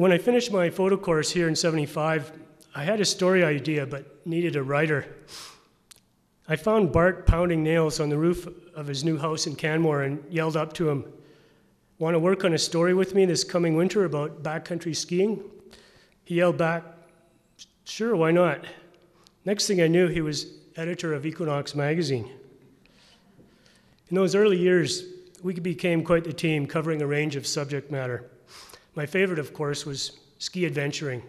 when I finished my photo course here in '75, I had a story idea but needed a writer. I found Bart pounding nails on the roof of his new house in Canmore and yelled up to him, "Want to work on a story with me this coming winter about backcountry skiing?" He yelled back, "Sure, why not?" Next thing I knew, he was editor of Equinox magazine. In those early years, we became quite the team, covering a range of subject matter. My favorite, of course, was ski adventuring.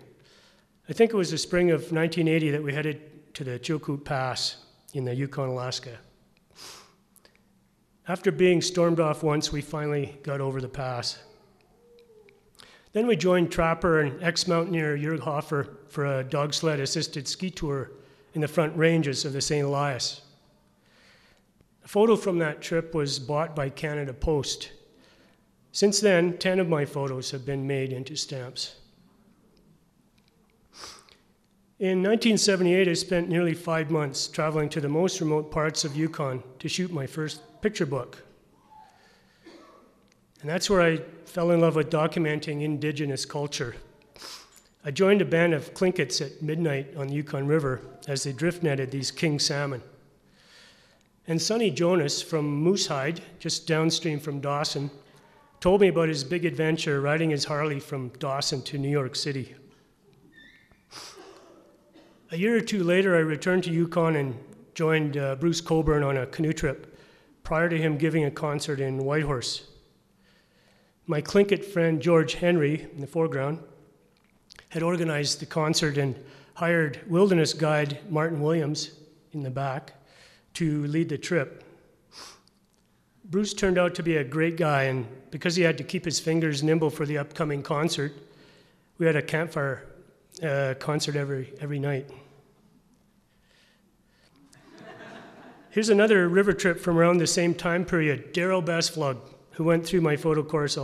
I think it was the spring of 1980 that we headed to the Chilkoot Pass in the Yukon, Alaska. After being stormed off once, we finally got over the pass. Then we joined trapper and ex-mountaineer Jörg Hofer for a dog sled assisted ski tour in the front ranges of the St. Elias. A photo from that trip was bought by Canada Post. Since then, 10 of my photos have been made into stamps. In 1978, I spent nearly 5 months traveling to the most remote parts of Yukon to shoot my first picture book. And that's where I fell in love with documenting Indigenous culture. I joined a band of Tlinkits at midnight on the Yukon River as they drift netted these king salmon. And Sonny Jonas from Moosehide, just downstream from Dawson, told me about his big adventure riding his Harley from Dawson to New York City. A year or two later, I returned to Yukon and joined Bruce Coburn on a canoe trip prior to him giving a concert in Whitehorse. My Tlingit friend George Henry, in the foreground, had organized the concert and hired wilderness guide Martin Williams in the back to lead the trip. Bruce turned out to be a great guy, and because he had to keep his fingers nimble for the upcoming concert, we had a campfire concert every night. Here's another river trip from around the same time period, Daryl Besflug, who went through my photo course,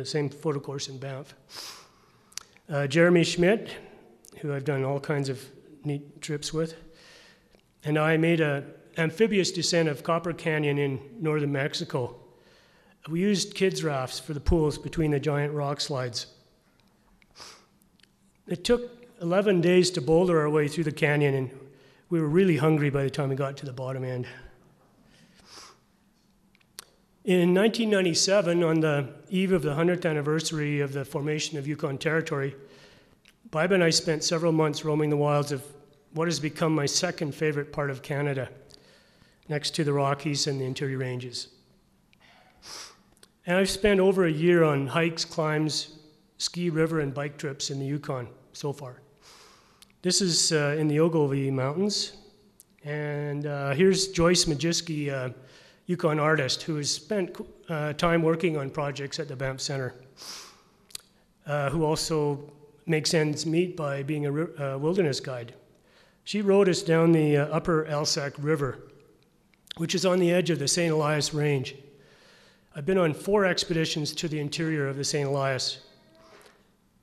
same photo course in Banff. Jeremy Schmidt, who I've done all kinds of neat trips with, and I made an amphibious descent of Copper Canyon in northern Mexico. We used kids' rafts for the pools between the giant rock slides. It took 11 days to boulder our way through the canyon, and we were really hungry by the time we got to the bottom end. In 1997, on the eve of the 100th anniversary of the formation of Yukon Territory, Biba and I spent several months roaming the wilds of what has become my second favorite part of Canada, next to the Rockies and the interior ranges. And I've spent over a year on hikes, climbs, ski, river, and bike trips in the Yukon so far. This is in the Ogilvie Mountains, and here's Joyce Majiski, Yukon artist who has spent time working on projects at the Banff Center, who also makes ends meet by being a wilderness guide. She rode us down the upper Elsac River, which is on the edge of the St. Elias Range. I've been on 4 expeditions to the interior of the St. Elias.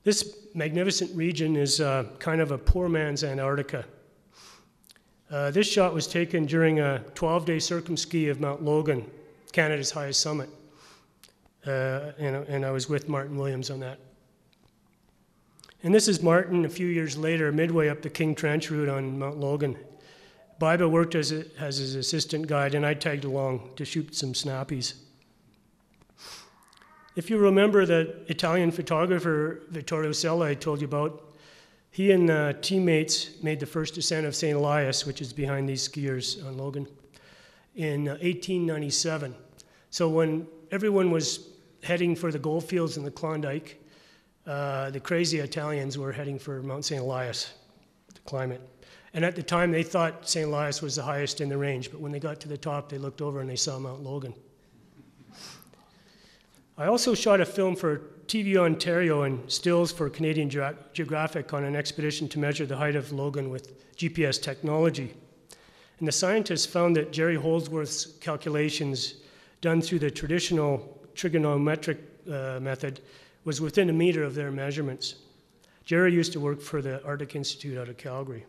This magnificent region is kind of a poor man's Antarctica. This shot was taken during a 12-day circumski of Mount Logan, Canada's highest summit. And I was with Martin Williams on that. And this is Martin a few years later, midway up the King Trench route on Mount Logan. Biba worked as his assistant guide, and I tagged along to shoot some snappies. If you remember the Italian photographer Vittorio Sella I told you about, he and teammates made the first descent of St. Elias, which is behind these skiers on Logan, in 1897. So when everyone was heading for the goldfields in the Klondike, the crazy Italians were heading for Mount St. Elias to climb it. And at the time, they thought St. Elias was the highest in the range, but when they got to the top, they looked over and they saw Mount Logan. I also shot a film for TV Ontario and stills for Canadian Geographic on an expedition to measure the height of Logan with GPS technology. And the scientists found that Jerry Holdsworth's calculations done through the traditional trigonometric method was within a meter of their measurements. Jerry used to work for the Arctic Institute out of Calgary.